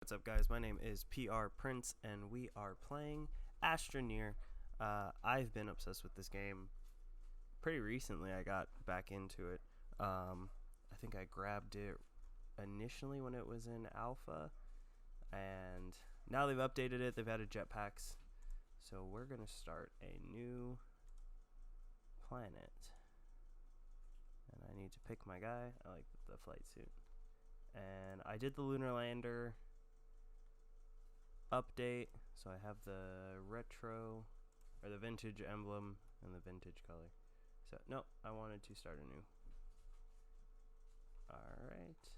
What's up, guys? My name is PR Prince, and we are playing Astroneer. I've been obsessed with this game pretty recently. I got back into it. I think I grabbed it initially when it was in alpha, and now they've updated it. They've added jetpacks, so we're gonna start a new planet. And I need to pick my guy. I like the flight suit. And I did the lunar lander update, so I have the retro or the vintage emblem and the vintage color. So no, I wanted to start anew. Alright,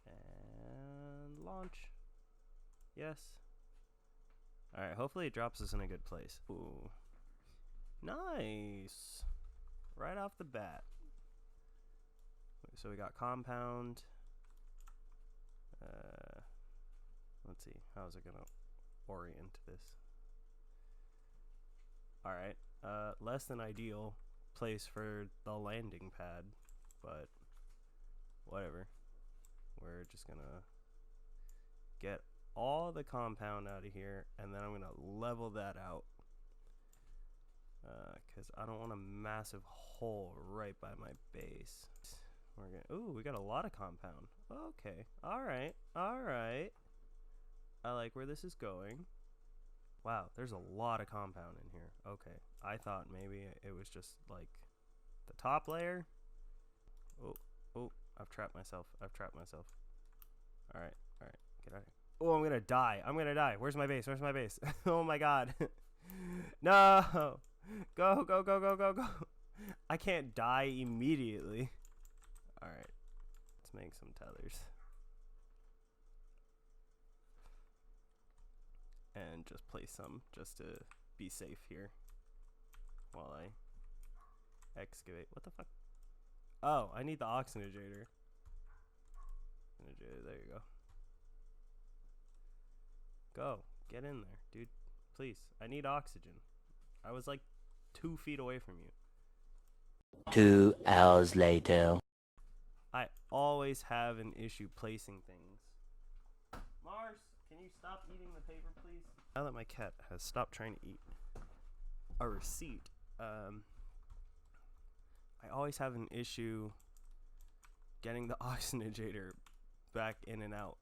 and launch. Yes. Alright, hopefully it drops us in a good place. Ooh, nice, right off the bat. So we got compound. Let's see, how's it gonna orient this? Alright, less than ideal place for the landing pad, but whatever. We're just gonna get all the compound out of here, and then I'm gonna level that out, because I don't want a massive hole right by my base. We're gonna, ooh, we got a lot of compound. Okay, alright, alright. I like where this is going. Wow, there's a lot of compound in here. Okay, I thought maybe it was just like the top layer. Oh, I've trapped myself. Alright, get out of here. Oh, I'm gonna die. Where's my base? Oh my god. No! Go. I can't die immediately. Alright, let's make some tethers. And just place some just to be safe here while I excavate. What the fuck? Oh, I need the oxygenator. There you go. Go. Get in there, dude. Please. I need oxygen. I was like 2 feet away from you. 2 hours later. I always have an issue placing things. Mars, can you stop eating the paper, please? Now that my cat has stopped trying to eat a receipt, I always have an issue getting the oxygenator back in and out,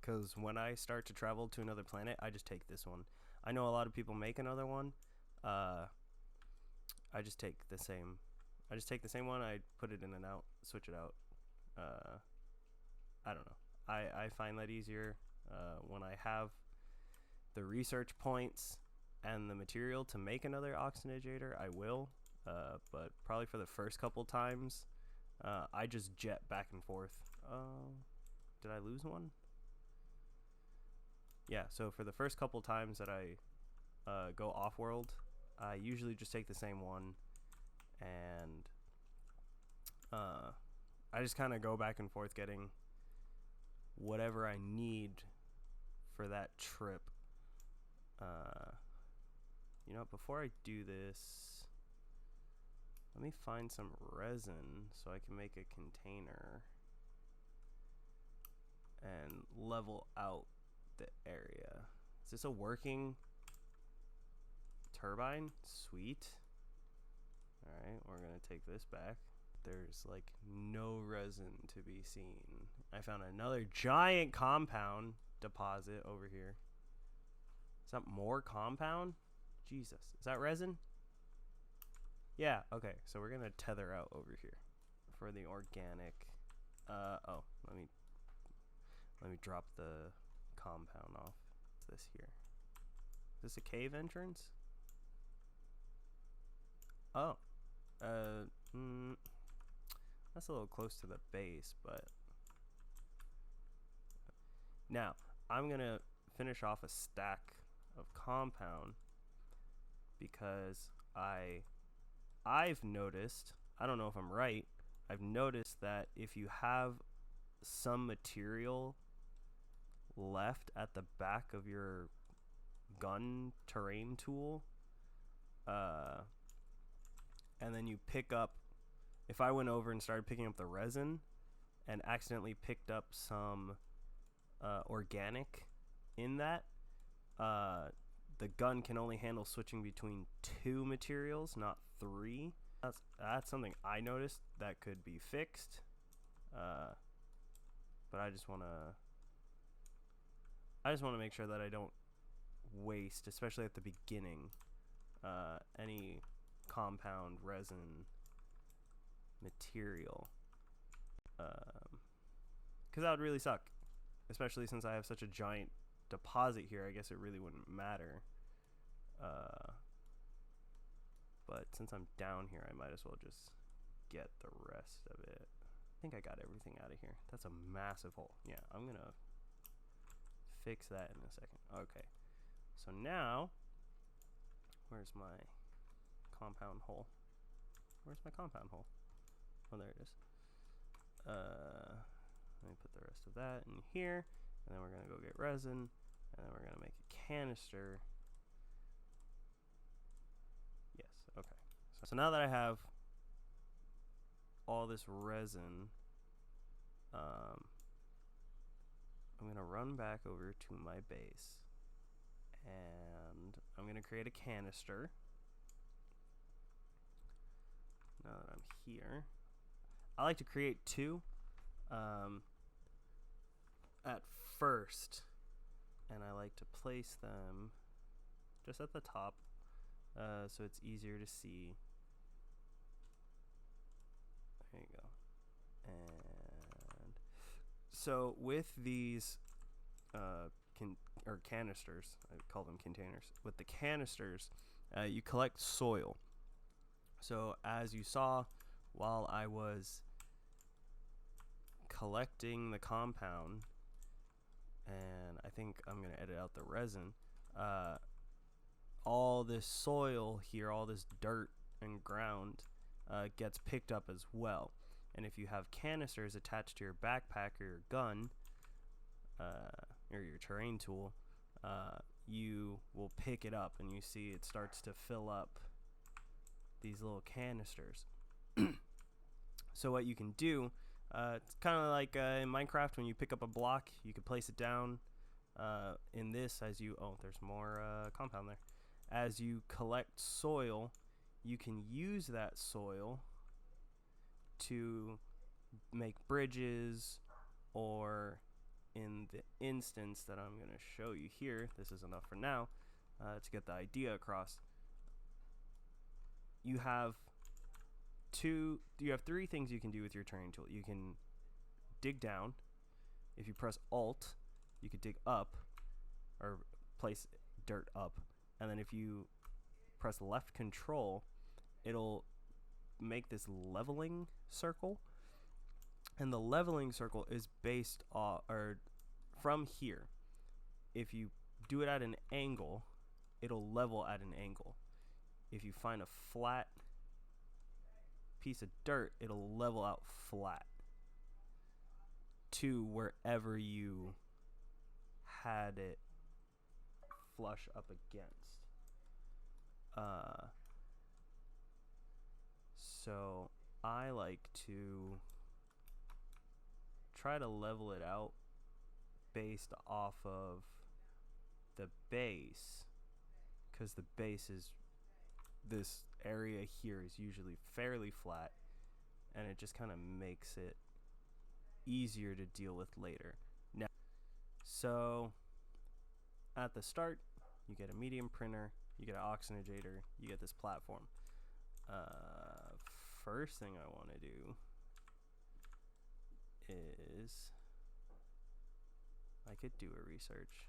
because when I start to travel to another planet, I just take this one. I know a lot of people make another one. I just take the same one. I put it in and out, switch it out. I don't know. I find that easier when I have the research points and the material to make another oxygenator. I will, but probably for the first couple times, I just jet back and forth. Did I lose one? Yeah, so for the first couple times that I go off-world, I usually just take the same one, and I just kind of go back and forth getting whatever I need for that trip. You know, before I do this, let me find some resin so I can make a container and level out the area. Is this a working turbine? Sweet. Alright, we're gonna take this back. There's like no resin to be seen. I found another giant compound deposit over here. Is that more compound? Jesus. Is that resin? Yeah, okay. So we're gonna tether out over here for the organic. Oh, let me drop the compound off. What's this here? Is this a cave entrance? Oh. That's a little close to the base, but now I'm gonna finish off a stack of compound because I've noticed, I don't know if I'm right, I've noticed that if you have some material left at the back of your gun terrain tool, and then you pick up, if I went over and started picking up the resin and accidentally picked up some organic in that. The gun can only handle switching between 2 materials, not 3. That's something I noticed that could be fixed. But I just want to make sure that I don't waste, especially at the beginning, any compound resin material, because that would really suck, especially since I have such a giant deposit here. I guess it really wouldn't matter, but since I'm down here, I might as well just get the rest of it. I think I got everything out of here. That's a massive hole. Yeah, I'm gonna fix that in a second. Okay, so now, where's my compound hole? Where's my compound hole? Oh, there it is. Let me put the rest of that in here, and then we're gonna go get resin, and then we're gonna make a canister. Yes, okay. So now that I have all this resin, I'm gonna run back over to my base, and I'm gonna create a canister. Now that I'm here, I like to create 2 at first, and I like to place them just at the top, so it's easier to see. There you go. And so with these canisters, I call them containers. With the canisters, you collect soil. So as you saw while I was collecting the compound, and I think I'm gonna edit out the resin, all this soil here, all this dirt and ground, gets picked up as well. And if you have canisters attached to your backpack or your gun, or your terrain tool, you will pick it up, and you see it starts to fill up these little canisters. So what you can do, it's kind of like in Minecraft, when you pick up a block, you can place it down. In this, as you there's more compound there. As you collect soil, you can use that soil to make bridges, or in the instance that I'm going to show you here, this is enough for now, to get the idea across. You have 3 things you can do with your terrain tool. You can dig down. If you press Alt, you could dig up, or place dirt up, and then if you press left Control, it'll make this leveling circle, and the leveling circle is based off, or from here. If you do it at an angle, it'll level at an angle. If you find a flat piece of dirt, it'll level out flat to wherever you had it flush up against. So I like to try to level it out based off of the base, because the base is, this area here is usually fairly flat, and it just kind of makes it easier to deal with later. Now, so at the start, you get a medium printer, you get an oxygenator, you get this platform. First thing I want to do is, I could do a research.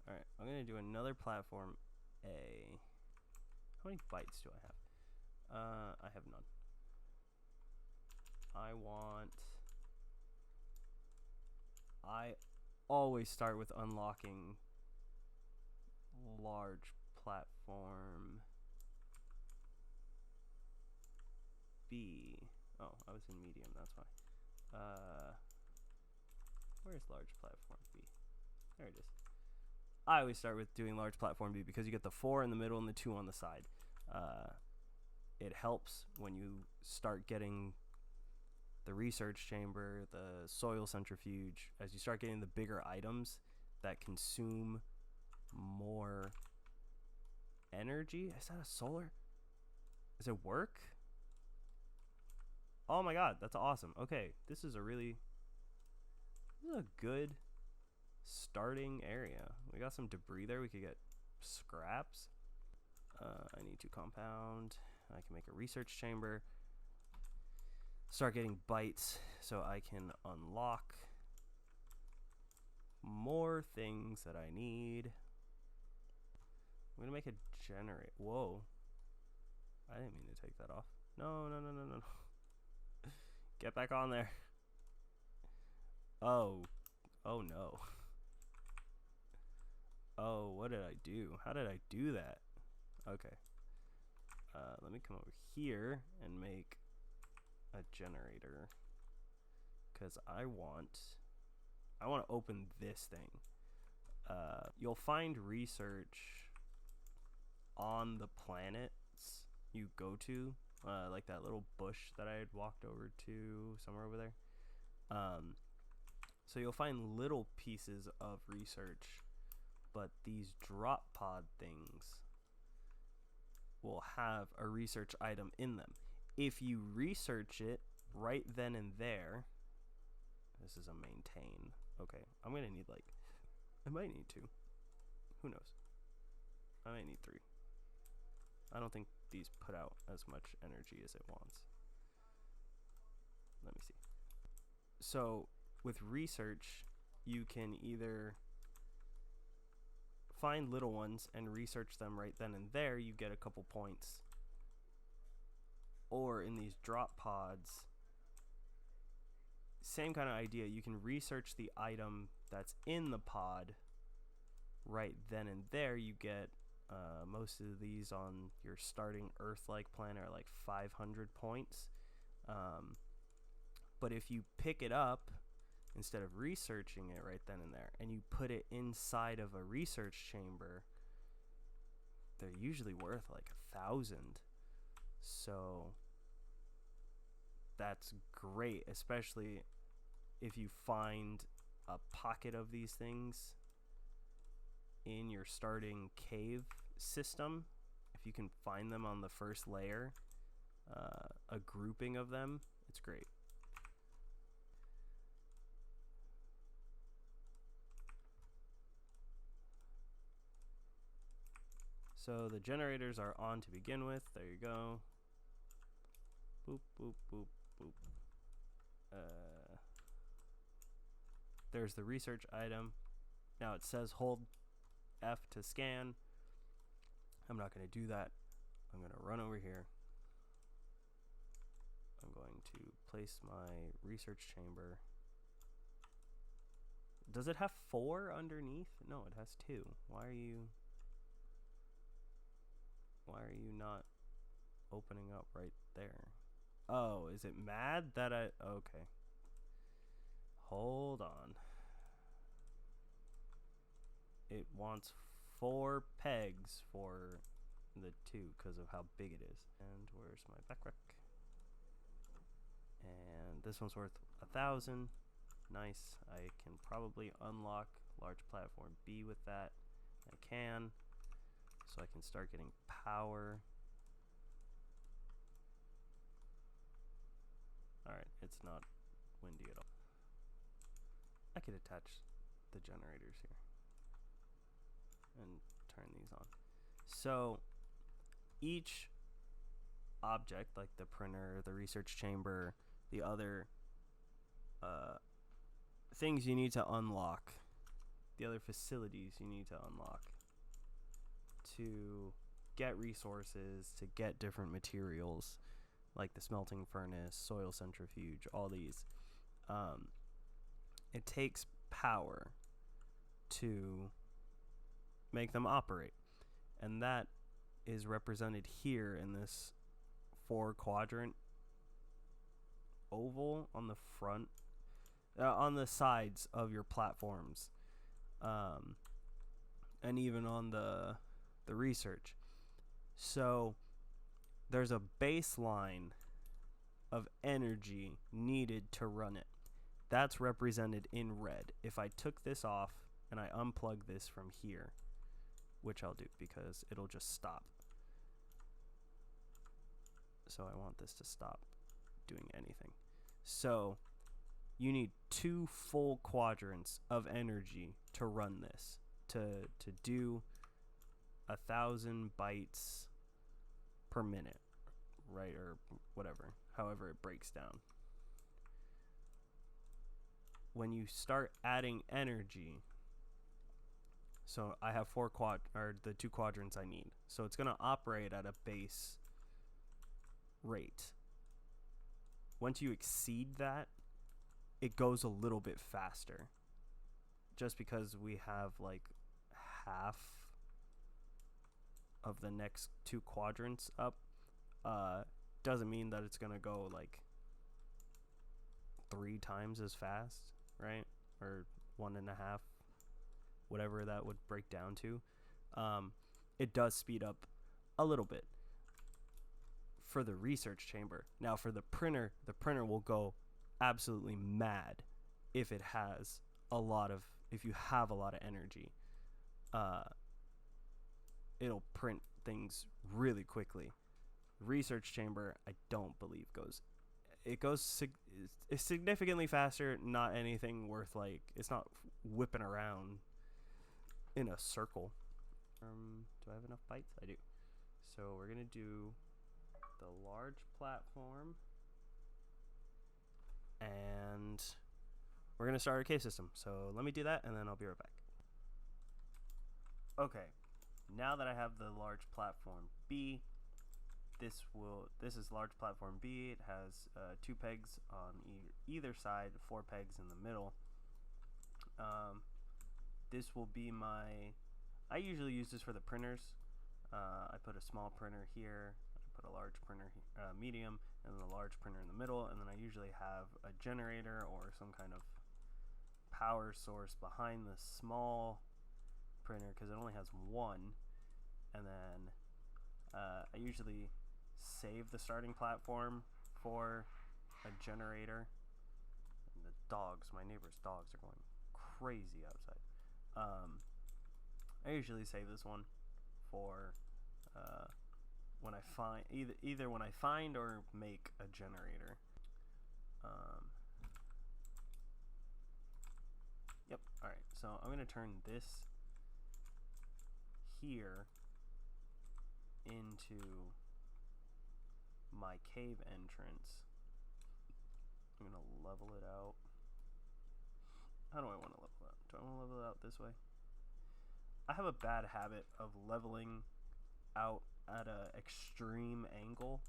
Alright, I'm gonna do another platform A. How many bytes do I have? I have none. I always start with unlocking large platform B. Oh, I was in medium, that's why. Where's large platform B? There it is. I always start with doing large platform B because you get the 4 in the middle and the 2 on the side. It helps when you start getting the research chamber, the soil centrifuge, as you start getting the bigger items that consume more energy. Is that a solar? Does it work? Oh my god, that's awesome. Okay, this is a good starting area. We got some debris there. We could get scraps. I need to compound. I can make a research chamber. Start getting bites so I can unlock more things that I need. I'm gonna make a generate. Whoa. I didn't mean to take that off. No. Get back on there. Oh no. Oh, what did I do? How did I do that? Okay. Let me come over here and make a generator, because I want to open this thing. You'll find research on the planets you go to, like that little bush that I had walked over to somewhere over there. So you'll find little pieces of research, but these drop pod things will have a research item in them. If you research it right then and there, this is a maintain. Okay, I'm gonna need I might need 2. Who knows? I might need 3. I don't think these put out as much energy as it wants. Let me see. So with research, you can either find little ones and research them right then and there, you get a couple points. Or in these drop pods, same kind of idea. You can research the item that's in the pod right then and there. You get most of these on your starting Earth-like planet are like 500 points. But if you pick it up instead of researching it right then and there, and you put it inside of a research chamber, they're usually worth like 1,000. So that's great, especially if you find a pocket of these things in your starting cave system. If you can find them on the first layer, a grouping of them, it's great. So the generators are on to begin with. There you go. Boop, boop, boop, boop. There's the research item. Now it says hold F to scan. I'm not going to do that. I'm going to run over here. I'm going to place my research chamber. Does it have 4 underneath? No, it has 2. Why are you not opening up right there? Oh, is it mad that okay. Hold on. It wants 4 pegs for the 2 because of how big it is. And where's my backpack? And this one's worth 1,000. Nice. I can probably unlock large platform B with that. I can. So I can start getting power. Alright, it's not windy at all. I could attach the generators here and turn these on. So each object, like the printer, the research chamber, the other things you need to unlock, the other facilities you need to unlock to get resources, to get different materials, like the smelting furnace, soil centrifuge, all these. It takes power to make them operate. And that is represented here in this 4-quadrant oval on the front, on the sides of your platforms, and even on the research. So there's a baseline of energy needed to run it. That's represented in red. If I took this off and I unplug this from here, which I'll do because it'll just stop. So I want this to stop doing anything. So you need 2 full quadrants of energy to run this, to do 1,000 bytes per minute, right? Or whatever, however it breaks down. When you start adding energy, so I have the 2 quadrants I need. So it's gonna operate at a base rate. Once you exceed that, it goes a little bit faster. Just because we have like half of the next 2 quadrants up, doesn't mean that it's gonna go like 3 times as fast, right? Or 1.5, whatever that would break down to. It does speed up a little bit for the research chamber. Now for the printer will go absolutely mad if it has if you have a lot of energy. It'll print things really quickly. Research chamber, I don't believe goes significantly faster. Not anything worth, like, it's not whipping around in a circle. Do I have enough bytes? I do. So we're gonna do the large platform, and we're gonna start our cave system. So let me do that, and then I'll be right back. Okay, now that I have the large platform B, this is large platform B. It has 2 pegs on either side, 4 pegs in the middle. This will be I usually use this for the printers. I put a small printer here, I put a large printer, medium, and then a large printer in the middle, and then I usually have a generator or some kind of power source behind the small printer because it only has 1. And then I usually save the starting platform for a generator. And my neighbor's dogs are going crazy outside. I usually save this one for when I find either when I find or make a generator. Yep. All right. So I'm gonna turn this here into my cave entrance. I'm gonna level it out. How do I want to level it out? Do I want to level it out this way? I have a bad habit of leveling out at an extreme angle.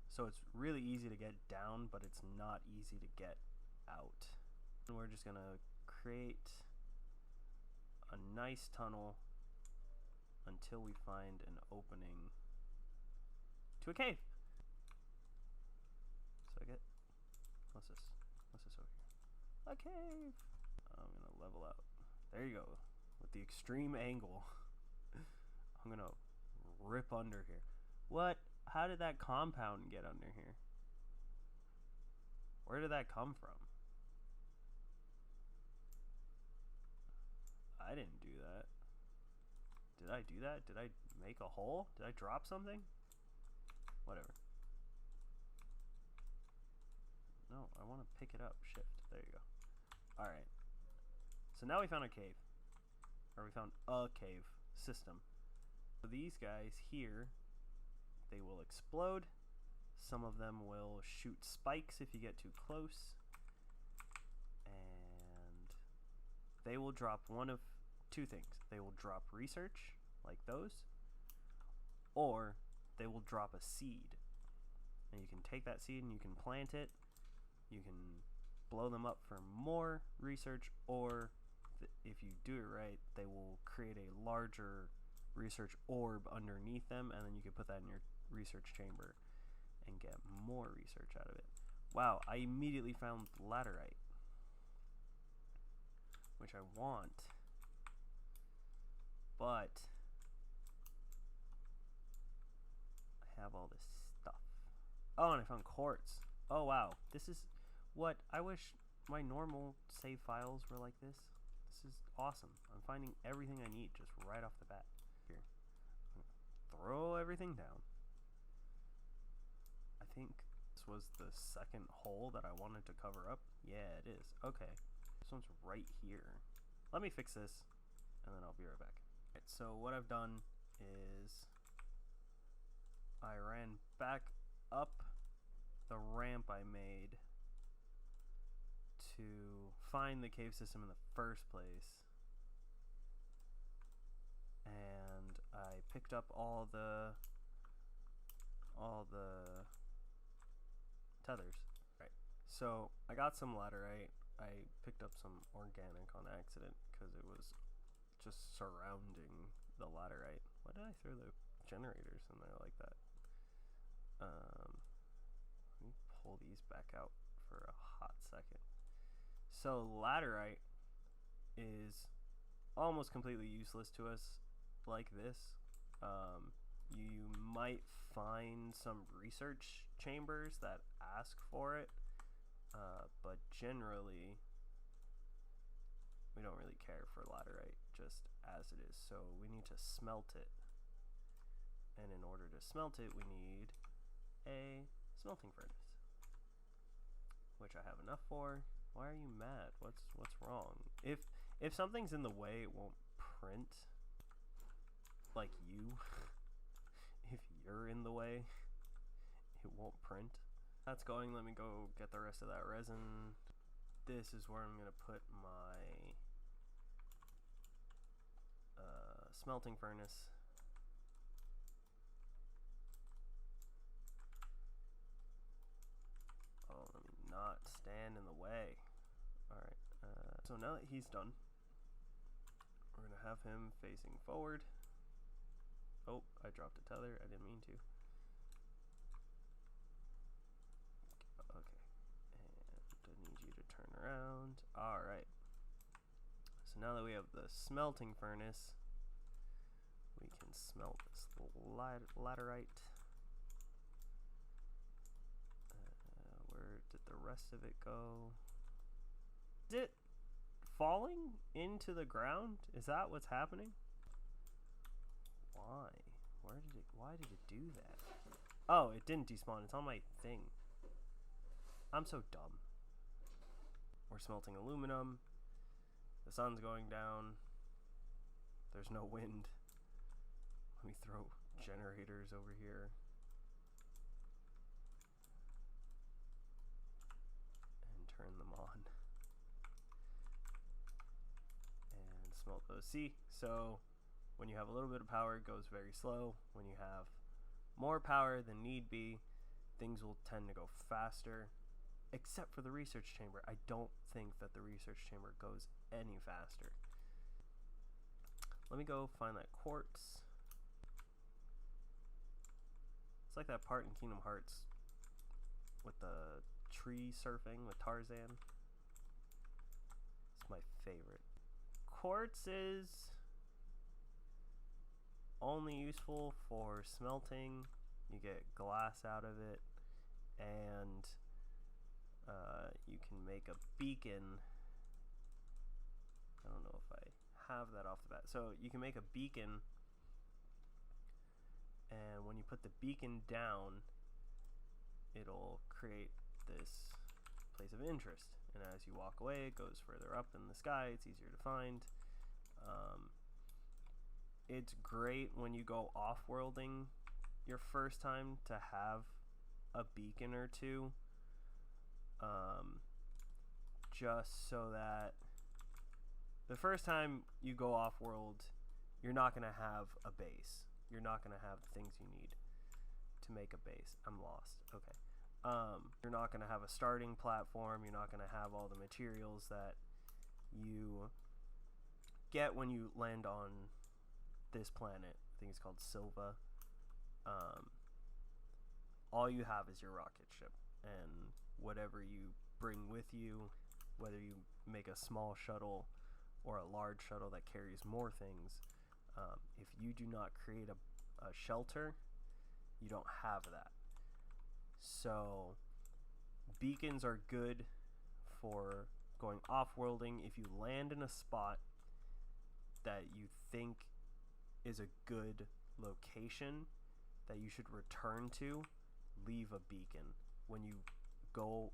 So it's really easy to get down, but it's not easy to get out. And we're just gonna create a nice tunnel until we find an opening to a cave. So I get, what's this over here? A cave. I'm gonna level out. There you go. With the extreme angle. I'm gonna rip under here. What? How did that compound get under here? Where did that come from? I didn't do that. Did I do that? Did I make a hole? Did I drop something? Whatever. No, I want to pick it up. Shift. There you go. Alright. So now we found a cave. Or we found a cave system. So these guys here, they will explode. Some of them will shoot spikes if you get too close. And they will drop one of 2 things. They will drop research, like those, or they will drop a seed. And you can take that seed and you can plant it. You can blow them up for more research, or if you do it right, they will create a larger research orb underneath them, and then you can put that in your research chamber and get more research out of it. Wow, I immediately found laterite, which I want, but I have all this stuff. Oh, and I found quartz. Oh, wow. This is what I wish my normal save files were like this. This is awesome. I'm finding everything I need just right off the bat. Here. Throw everything down. I think this was the second hole that I wanted to cover up. Yeah, it is. Okay. This one's right here. Let me fix this, and then I'll be right back. Right, so what I've done is I ran back up the ramp I made to find the cave system in the first place, and I picked up all the tethers. Right. So I got some laterite. I picked up some organic on accident because it was just surrounding the laterite. Why did I throw the generators in there like that? Let me pull these back out for a hot second. So laterite is almost completely useless to us like this. You might find some research chambers that ask for it, but generally we don't really care for laterite just as it is. So we need to smelt it, and in order to smelt it we need a smelting furnace, which I have enough for. Why are you mad? What's wrong? If something's in the way, it won't print. Like you. If you're in the way, it won't print. That's going. Let me go get the rest of that resin. This is where I'm gonna put my smelting furnace. Oh, let me not stand in the way. Alright, so now that he's done, we're gonna have him facing forward. Oh, I dropped a tether. I didn't mean to. Okay, and I need you to turn around. Alright. So now that we have the smelting furnace, we can smelt this laterite. Where did the rest of it go? Is it falling into the ground? Is that what's happening? Why? Why did it do that? Oh, it didn't despawn. It's on my thing. I'm so dumb. We're smelting aluminum. The sun's going down. There's no wind. Let me throw generators over here. And turn them on. And smelt those. See? So when you have a little bit of power, it goes very slow. When you have more power than need be, things will tend to go faster. Except for the research chamber. I don't think that the research chamber goes any faster. Let me go find that quartz. It's like that part in Kingdom Hearts with the tree surfing with Tarzan. It's my favorite. Quartz is only useful for smelting. You get glass out of it, and you can make a beacon. I don't know if I have that off the bat. So you can make a beacon, and when you put the beacon down, it'll create this place of interest. And as you walk away, it goes further up in the sky. It's easier to find. It's great when you go off-worlding your first time to have a beacon or two, just so that the first time you go off-world, you're not going to have a base. You're not going to have the things you need to make a base. I'm lost. Okay. You're not going to have a starting platform. You're not going to have all the materials that you get when you land on this planet. I think it's called Silva. All you have is your rocket ship, and whatever you bring with you, whether you make a small shuttle or a large shuttle that carries more things, if you do not create a shelter, you don't have that. So beacons are good for going off-worlding. If you land in a spot that you think is a good location that you should return to, leave a beacon. When you go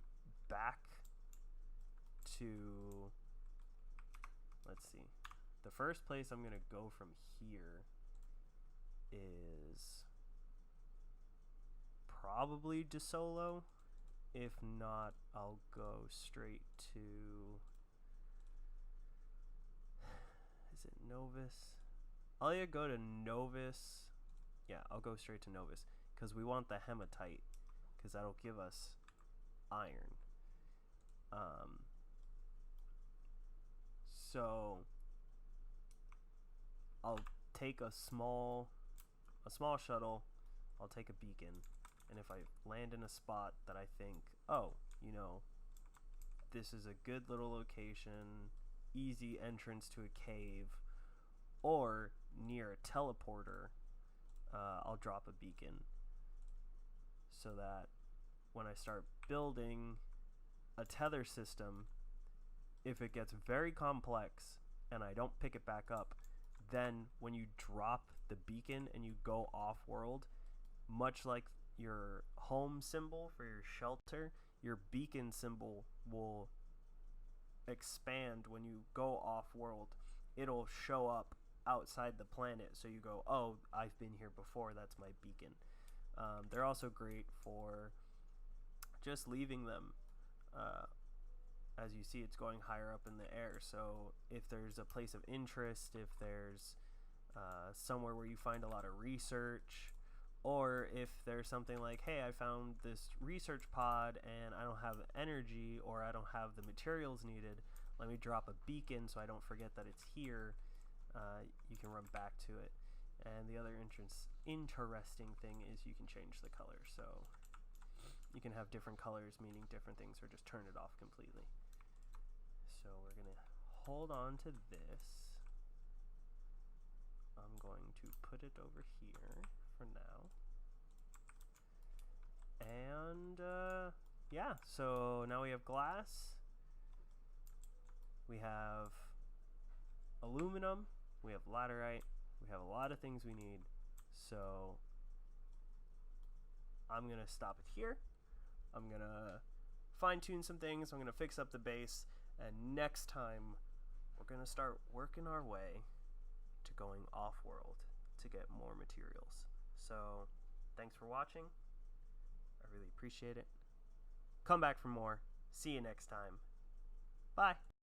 back to, let's see, the first place I'm gonna go from here is probably DeSolo. If not, I'll go straight to, is it Novus? I'll either go to Novus. Yeah, I'll go straight to Novus because we want the hematite because that'll give us iron. So I'll take a small shuttle. I'll take a beacon, and if I land in a spot that I think, oh, you know, this is a good little location, easy entrance to a cave, or near a teleporter, I'll drop a beacon so that when I start building a tether system, if it gets very complex and I don't pick it back up, then when you drop the beacon and you go off-world, much like your home symbol for your shelter, your beacon symbol will expand when you go off-world. It'll show up outside the planet, so you go, oh, I've been here before, that's my beacon. They're also great for just leaving them. As you see, it's going higher up in the air, so if there's a place of interest, if there's somewhere where you find a lot of research, or if there's something like, hey, I found this research pod and I don't have energy or I don't have the materials needed, let me drop a beacon so I don't forget that it's here. You can run back to it. And the other interesting thing is you can change the color, so you can have different colors meaning different things, or just turn it off completely. So we're gonna hold on to this. I'm going to put it over here for now. And yeah, so now we have glass, we have aluminum, we have laterite, we have a lot of things we need. So I'm gonna stop it here. I'm gonna fine-tune some things, I'm gonna fix up the base, and next time we're gonna start working our way to going off-world to get more materials. So thanks for watching. I really appreciate it. Come back for more. See you next time. Bye.